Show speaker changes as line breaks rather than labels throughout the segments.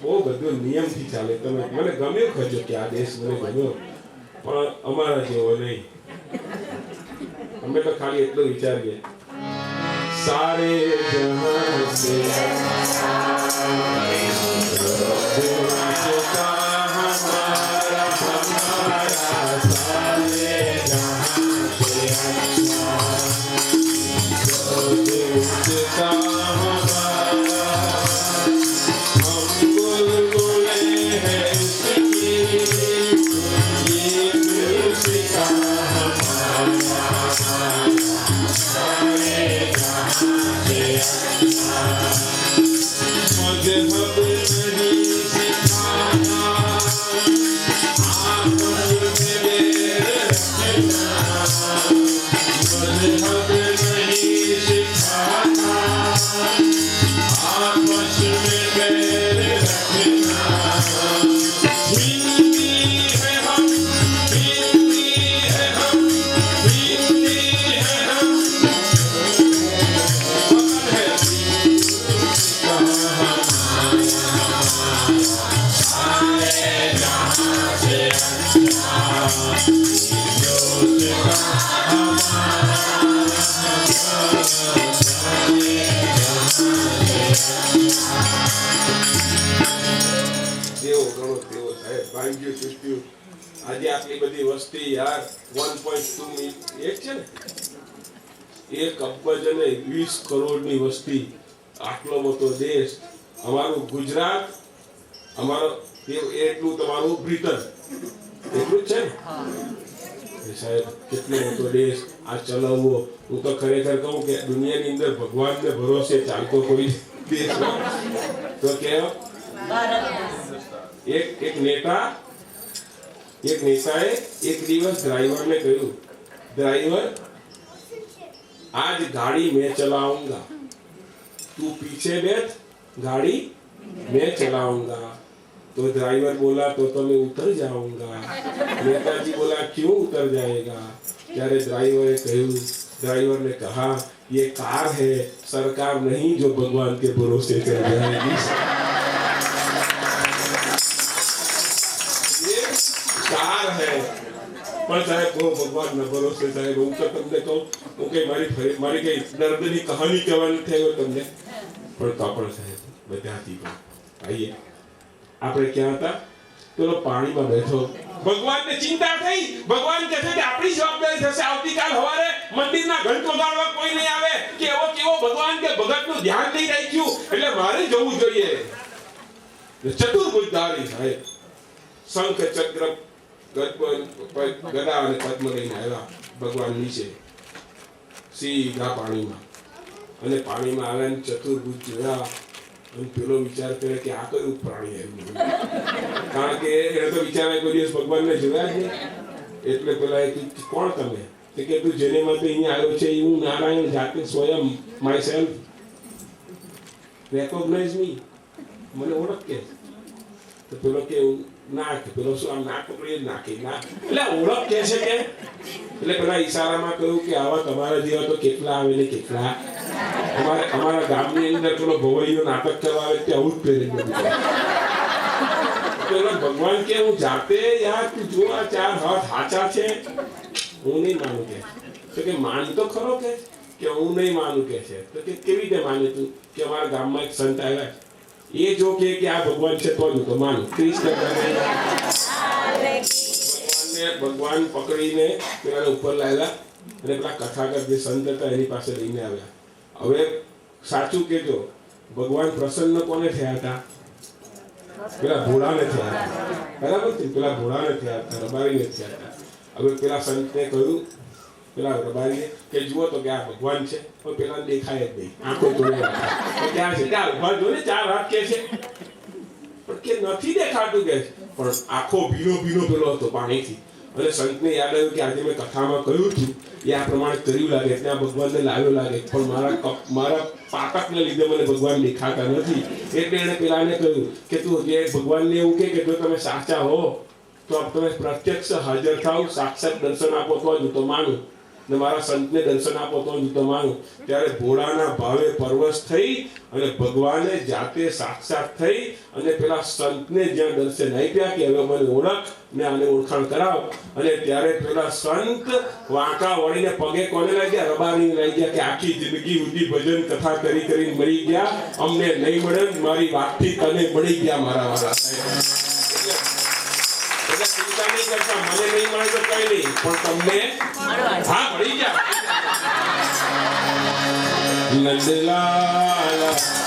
બહુ બધું નિયમથી ચાલે. તમે મને ગમ્યો ખજો કે આ દેશ મને ગમ્યો, પણ અમારા જેવો નહીં. અમે તો ખાલી એટલું વિચારીએ, સારે જહાં સે આજે આટલી બધી વસ્તી યાર 1.2 એક છે ને, 1 અબજ અને 20 કરોડની વસ્તી, આટલો મોટો દેશ. અમારું ગુજરાત, અમારો એટલું તમારું બ્રિટન, એટલું જ છે ને સાહેબ. કેટલો મોટો દેશ આ ચલાવવો. હું તો ખરેખર કહું કે દુનિયાની અંદર ભગવાનને ભરોસે ચાલતો કોઈ દેશ તો કેવો એક નેતાએ એક દિવસ ડ્રાઈવરને કહ્યું, ड्राइवर आज गाड़ी मैं चलाऊंगा, तू पीछे बैठ, गाड़ी मैं चलाऊंगा. तो ड्राइवर बोला तो मैं उतर जाऊंगा. नेताजी बोला क्यों उतर जाएगा? ત્યારે ડ્રાઈવરે કહ્યું, ड्राइवर ने कहा ये कार है, सरकार नहीं जो भगवान के भरोसे चल जाएगी. ये कार है પણ સાહેબ બહુ ભગવાનના ભરોસે સાહેબ. હું તો તમને કહું, હું કઈ મારી કઈ દર્દની કહાની કહેવાની થયો તમને, પણ તો પણ સાહેબ બધાથી પણ આઈએ આપણે ક્યાં હતા? પેલો પાણીમાં બેઠો, ભગવાનને ચિંતા થઈ. ભગવાન કહે છે કે આપણી જવાબદારી થશે, આવતીકાલ સવારે મંદિરના ઘંટ વગાડવા કોઈ નહીં આવે કે એવો કેવો ભગવાન કે ભગતનું ધ્યાન નહીં રાખ્યું, એટલે મારે જવું જોઈએ. ચતુર્ભુજધારી સાહેબ શંખ ચક્ર ગદા અને પદ્મ લઈને આવ્યા ભગવાન નીચે સીધા પાણીમાં. અને પાણીમાં આવ્યા, ચતુર્ભુજ જોયા અને પેલો વિચાર કરે કે આ કયું પ્રાણી આવ્યું, કારણ કે એને તો વિચાર કોઈ દિવસ ભગવાનને જોયા જ નહીં. એટલે પેલા કોણ તમે? કે તું જેને માટે અહીંયા આવ્યો છે હું નારાયણ જાતે સ્વયં માય સેલ્ફ, રેકોગ્નાઇઝ મી, મને ઓળખ. તો પેલો કે ના, કે પેલો શું આમ ના પકડી નાખી ના, એટલે ઓળખ કે છે કે, એટલે પેલા ઈશારામાં કહ્યું કે આવા તમારા જેવા તો કેટલા આવે ને કેટલા. અમારા ગામની અંદર પેલો ભવૈયો નાટક કરવા આવે તે આવું જ પહેરી ગયું. પેલો ભગવાન કે હું જાતે યાર તું જો આ 4 હાથ હાચા છે, હું નહીં માનું કે. તો કે માન તો ખરો કે હું નહીં માનું કે છે. તો કે કેવી રીતે માને તું? કે અમારા ગામમાં એક સંત આવ્યા, એ જો કે આ ભગવાન છે તો તો માનું. ભગવાન પકડીને પેલા ઉપર લાવ્યા અને પેલા કથાકાર જે સંત હતા એની પાસે લઈને આવ્યા. હવે સાચું કેજો, ભગવાન પ્રસન્ન કોને થયા હતા? પેલા ભોળાને થયા હતા, બરાબર છે? પેલા ભોળાને થયા હતા, રબારીને થયા હતા. હવે પેલા સંતને કહ્યું, પેલા રબારીએ કે જુઓ તો કે આ ભગવાન છે, પણ પેલા દેખાય જ નહીં, આંખો તોડી રાખે. ક્યાં છે? ત્યાં ઉભા જો ને 4 હાથ કે છે, પણ કે નથી દેખાતું કે, પણ આખો ભીનો પેલો હતો પાણીથી. અને સંતને યાદ આવ્યું કે આજે મેં કથામાં કહ્યું હતું એ આ પ્રમાણે કર્યું લાગે, ત્યાં ભગવાનને લાવ્યો લાગે, પણ મારા પાતકને લીધે મને ભગવાન દેખાતા નથી. એટલે એને પેલાને કહ્યું કે તું જે ભગવાનને એવું કે જો તમે સાચા હો તો તમે પ્રત્યક્ષ હાજર થાવ, સાક્ષાત દર્શન આપો તો માનું. ને મારા સંતને દર્શન આપો તો જ તો માંગુ. ત્યારે ભોળાના ભાવે પરવશ થઈ અને ભગવાને જાતે સાક્ષાત થઈ અને પેલા સંતને જ્યાં દર્શન આપ્યા કે હવે મને ઓળખ ને આને ઓળખાણ કરાવ. અને ત્યારે પેલા સંત વાંકા વળીને પગે કોને લાગ્યા? રબારીને લાગ્યા કે આખી જિંદગી સુધી ભજન કથા કરી કરીને મરી ગયા, અમને નહીં મળે, મારી વાતથી તને મળી ગયા મારા વાલા સાહેબ. એટલે ચિંતા નહીં કરતા, મને નહીં મળે તો કઈ નહીં, પણ તમને હા મળી ગયા. નંદલાલ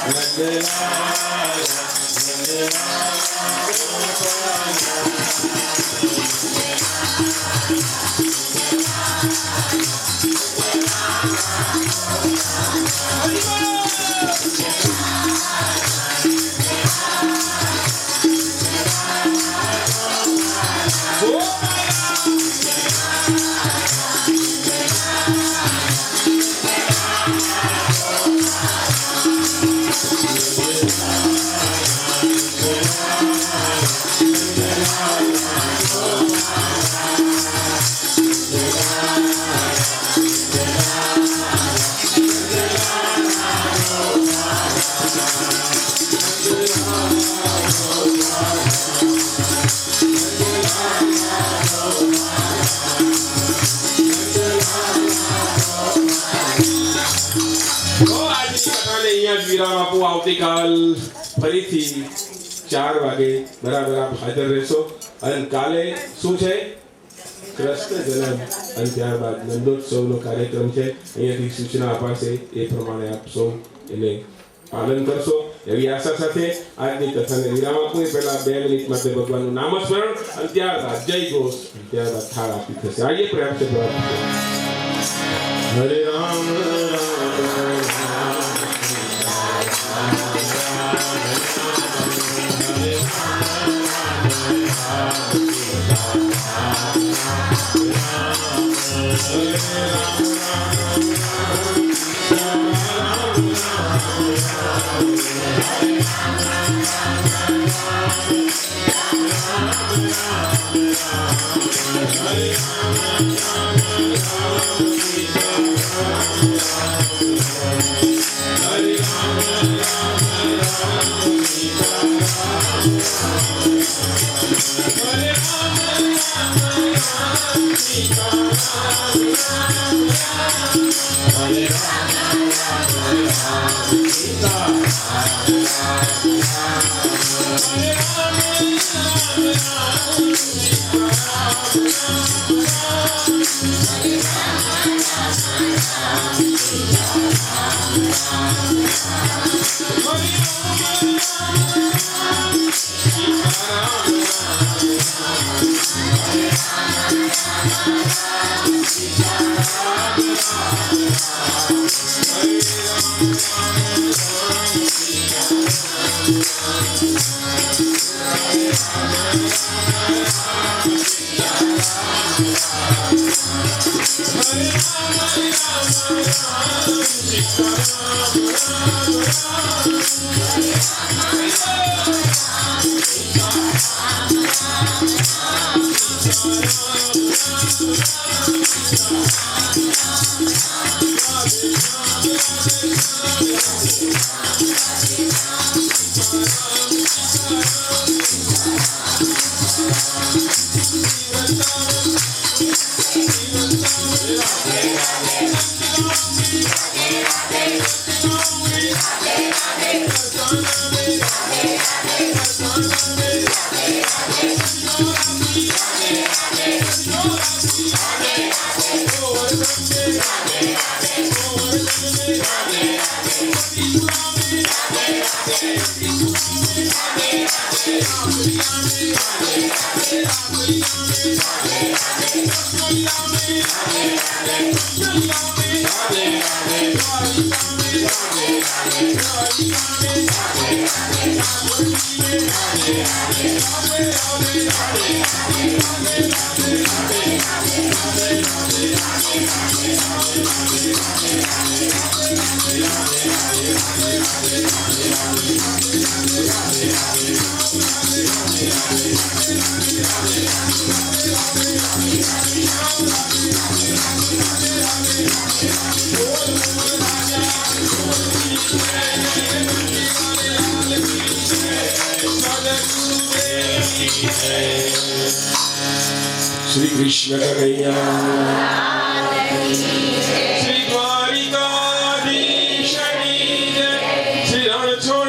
નંદલાલ આવતીકાલ ફરીથી 4 વાગે બરાબર આપ હાજર રહેશો. અને કાલે શું છે? કૃષ્ણ જન્મ અને ત્યારબાદ નંદોત્સવનો કાર્યક્રમ છે. અહીંયાથી સૂચના અપાશે, એ પ્રમાણે આપ સૌ એને પાલન કરશો એવી આશા સાથે આજની કથાને વિરામ આપું. પહેલા 2 મિનિટ માટે ભગવાનનું નામસ્મરણ અને ત્યારબાદ જય ઘોષ, ત્યારબાદ થાળ આપી થશે. આઈએ પ્રેમ से હરે રામ श्री कृष्ण कन्हैया श्री द्वारिकाधीश की जय, श्री रणछोड़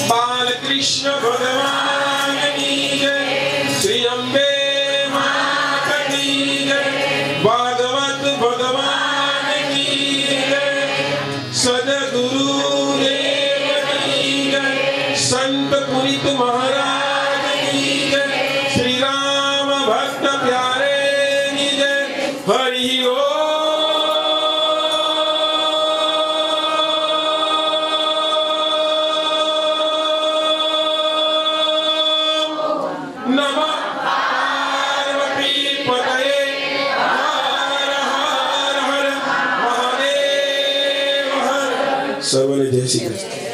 बाल कृष्ण भगवान की जय, श्री अम्बे माता की जय, भागवत भगवान की जय, सदगुरु देव की जय, संत पुनीत महाराज की जय, श्री राम भक्त प्यारे की जय। हरि ओम। नमः पार्वती पतये। हर हर हर महादेव हर। सर्वने जय श्री कृष्ण।